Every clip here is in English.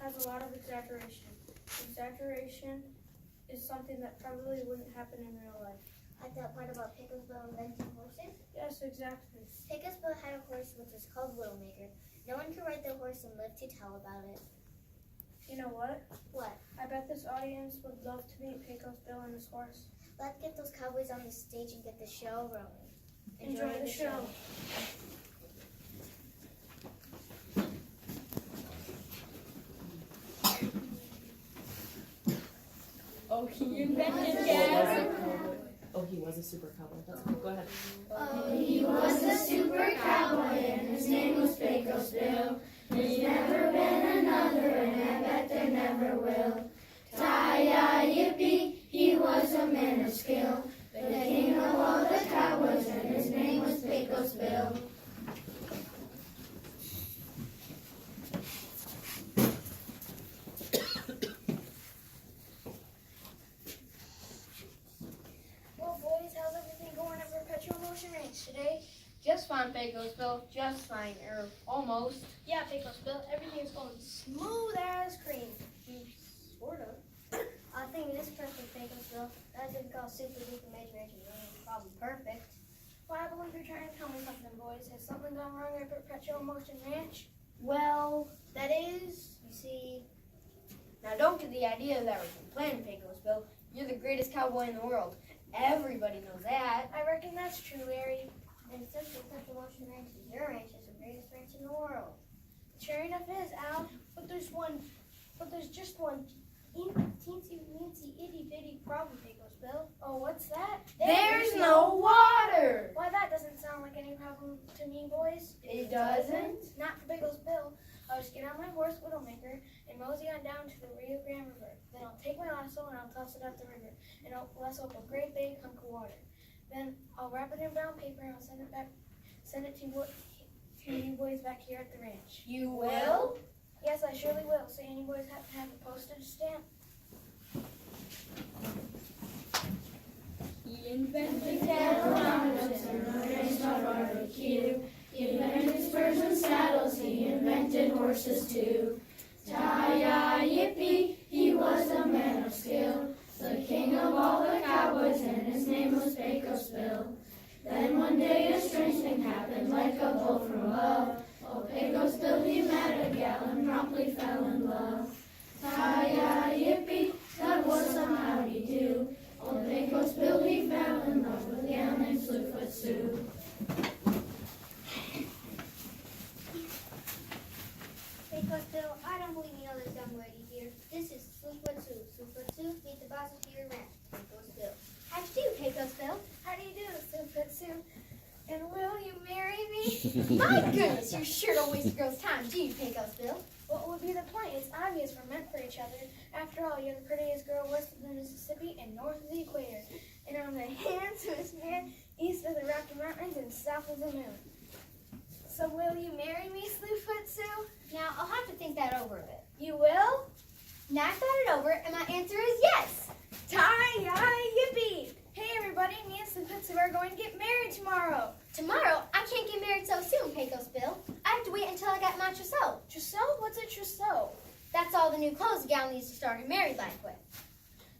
has a lot of exaggeration. Exaggeration is something that probably wouldn't happen in real life. Like that part about Pecosville inventing horses? Yes, exactly. Pecosville had a horse which was called Widowmaker. No one could ride the horse and live to tell about it. You know what? What? I bet this audience would love to meet Pecos Bill and his horse. Let's get those cowboys on the stage and get the show rolling. Enjoy the show. Oh, he invented gas. Oh, he was a super cowboy. That's cool. Go ahead. Oh, he was a super cowboy and his name was Pecos Bill. There's never been another and I bet there never will. Tie-yi-yippee, he was a man of skill. The king of all the cowboys and his name was Pecos Bill. Well, boys, how's everything going at Perpetual Motion Ranch today? Just fine, Pecos Bill. Just fine, or almost. Yeah, Pecos Bill, everything's going smooth as cream. Sort of. I think it is perfect, Pecosville. That's what we call super duper major engineering. Probably perfect. Well, I believe you're trying to tell me something, boys. Has something gone wrong at Perpetual Motion Ranch? Well, that is, you see. Now, don't get the idea that we're complaining, Pecos Bill. You're the greatest cowboy in the world. Everybody knows that. I reckon that's true, Larry. And since Perpetual Motion Ranch is your ranch, it's the greatest ranch in the world. Sure enough it is, Al. But there's just one teensy weensy itty bitty problem, Pecos Bill. Oh, what's that? There's no water! Why, that doesn't sound like any problem to me, boys. It doesn't? Not for Pecos Bill. I'll just get on my horse, Widowmaker, and mosey on down to the Rio Grande River. Then I'll take my lasso and I'll toss it up the river, and I'll lasso up a great big hunk of water. Then I'll wrap it in brown paper and I'll send it to you boys back here at the ranch. You will? Yes, I surely will. So any boys have to have a postage stamp? He invented cattle roundups and raised a barbecue. He invented spurs and saddles, he invented horses too. Tie-yi-yippee, he was a man of skill. The king of all the cowboys and his name was Pecos Bill. Then one day a strange thing happened like a bolt from love. Oh, Pecos Bill, he met a gal and promptly fell in love. Tie-yi-yippee, that was some howdy-do. Old Pecos Bill, he fell in love with a gal named Slewfoot Sue. Pecosville, I don't believe you know this young lady here. This is Slewfoot Sue. Slewfoot Sue, meet the boss of your ranch, Pecosville. How do you do, Pecosville? How do you do, Slewfoot Sue? And will you marry me? My goodness, you sure don't waste a girl's time, do you, Pecosville? What would be the point? It's obvious we're meant for each other. After all, you're the prettiest girl west of the Mississippi and north of the equator. And I'm the handsomest man east of the Rocky Mountains and south of the moon. So will you marry me, Slewfoot Sue? Now, I'll have to think that over a bit. You will? Now I've thought it over, and my answer is yes. Tie-yi-yippee! Hey everybody, me and Slewfoot Sue are going to get married tomorrow. Tomorrow, I can't get married so soon, Pecosville. I have to wait until I get my trousseau. Trousseau? What's a trousseau? That's all the new clothes a gal needs to start her married life with.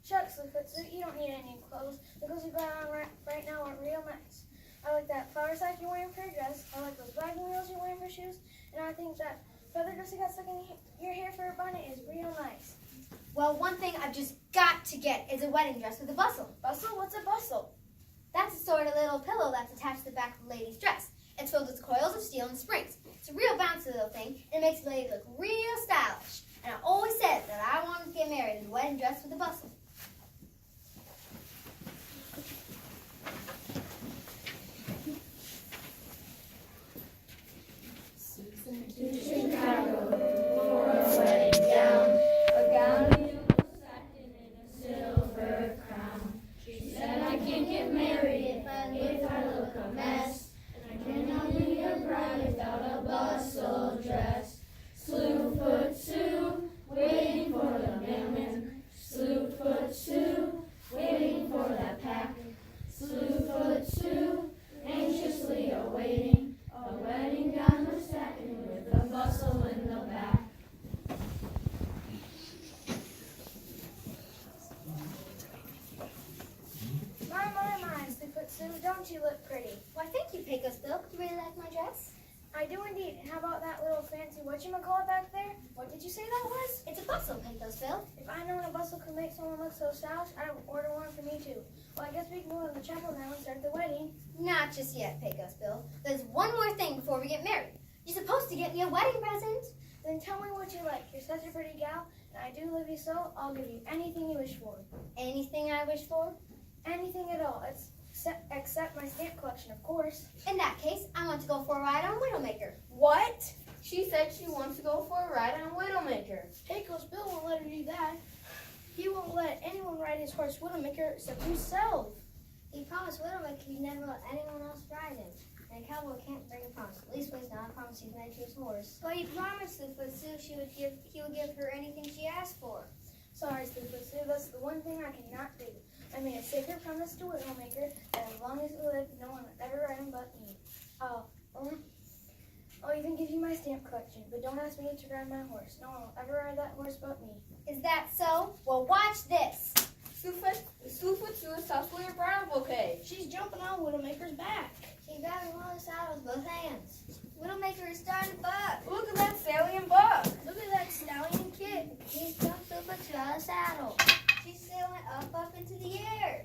Shucks, Slewfoot Sue, you don't need any new clothes. The clothes you got on right now are real nice. I like that flower sack you're wearing for your dress. I like those wagon wheels you're wearing for shoes. And I think that feather dress you got stuck in your hair for a bonnet is real nice. Well, one thing I've just got to get is a wedding dress with a bustle. Bustle? What's a bustle? That's a sort of little pillow that's attached to the back of a lady's dress. It's filled with coils of steel and springs. It's a real bouncy little thing, and it makes the lady look real stylish. And I always said that I wanted to get married in a wedding dress with a bustle. To Chicago for a wedding gown, a gown of yellow satin and a silver crown. She said, I can't get married if I look a mess, and I cannot be a bride without a bustle dress. Slewfoot Sue, waiting for the mailman. Slewfoot do indeed. And how about that little fancy whatchamacallit back there? What did you say that was? It's a bustle, Pecos Bill. If I known a bustle could make someone look so stylish, I'd order one for me too. Well, I guess we can go to the chapel now and start the wedding. Not just yet, Pecos Bill. There's one more thing before we get married. You're supposed to get me a wedding present. Then tell me what you like. You're such a pretty gal, and I do love you so. I'll give you anything you wish for. Anything I wish for? Anything at all. Except my stamp collection, of course. In that case, I want to go for a ride on Widowmaker. What? She said she wants to go for a ride on Widowmaker. Pecos Bill won't let her do that. He won't let anyone ride his horse Widowmaker except himself. He promised Widowmaker he'd never let anyone else ride him. And a cowboy can't break a promise. At least he's not a promise he's made to his horse. But he promised Slewfoot Sue he would give her anything she asked for. Sorry, Stupid Sue, that's the one thing I cannot do. I made a sacred promise to Widowmaker that as long as we live, no one will ever ride him but me. I'll even give you my stamp collection, but don't ask me to ride my horse. No one will ever ride that horse but me. Is that so? Well, watch this. Slewfoot Sue is tossing your bridal bouquet. She's jumping on Widowmaker's back. She's grabbing one of the saddles with both hands. Widowmaker is starting to buck. Look at that stallion buck. Look at that stallion kid. He's jumped Slewfoot Sue out of the saddle. She's sailing up into the air.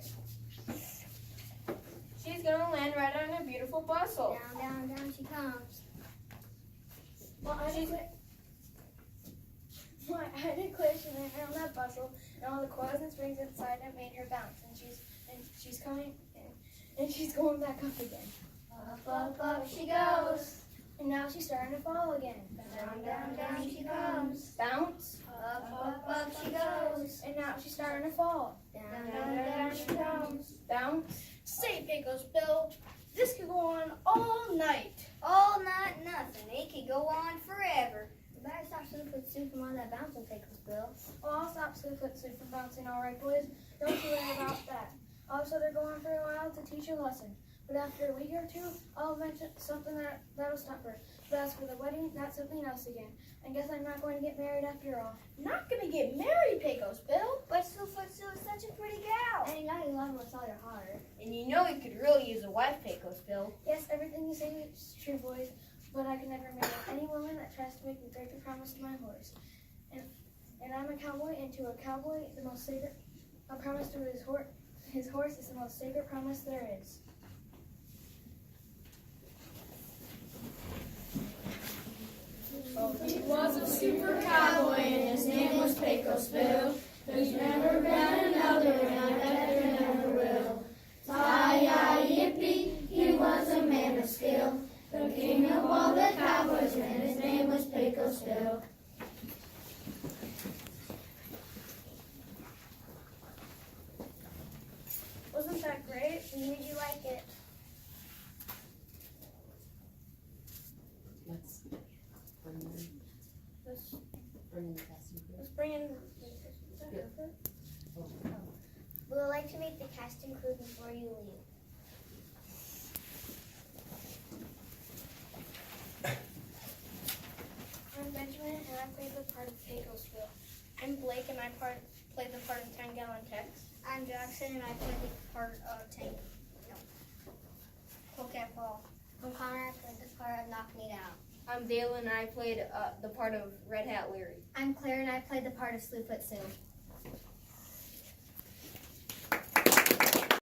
She's gonna land right on a beautiful bustle. Down she comes. Well, I declare she landed on that bustle, and all the coils and springs inside it made her bounce, and she's coming, and she's going back up again. Up she goes. And now she's starting to fall again. Down she comes. Bounce. Up she goes. And now she's starting to fall. Down she comes. Bounce. Say, Pecos Bill, this could go on all night. All night nothing. It could go on forever. You better stop Slewfoot Sue from on that bouncing, Pecos Bill. Well, I'll stop Slewfoot Sue from bouncing, all right, boys. Don't you worry about that. Also, they're going for a while to teach a lesson. But after a week or two, I'll mention something that'll stop her. But as for the wedding, that's something else again. I guess I'm not going to get married after all. Not going to get married, Pecos Bill? But Slewfoot Sue is such a pretty gal. And you know you love her with all your heart. And you know you could really use a wife, Pecos Bill. Yes, everything you say is true, boys. But I can never marry any woman that tries to make me break a promise to my horse. And I'm a cowboy, and to a cowboy, the most sacred, a promise to his horse is the most sacred promise there is. He was a super cowboy and his name was Pecos Bill. There's never been another and I bet there never will. Yippee, he was a man of skill. The king of all the cowboys and his name was Pecos Bill. Wasn't that great? Did you like it? Let's bring in, Let's, bring in the casting crew. let's bring in. Would I like to meet the casting crew before you leave? I'm Benjamin, and I played the part of Pecos Bill. I'm Blake, and I played the part of 10 Gallon Tex. I'm Jackson and I play the part of Coquette Paul. I'm Connor, I played the part of Knock Me Down. I'm Dale and I played the part of Red Hat Larry. I'm Claire and I played the part of Slewfoot Sue.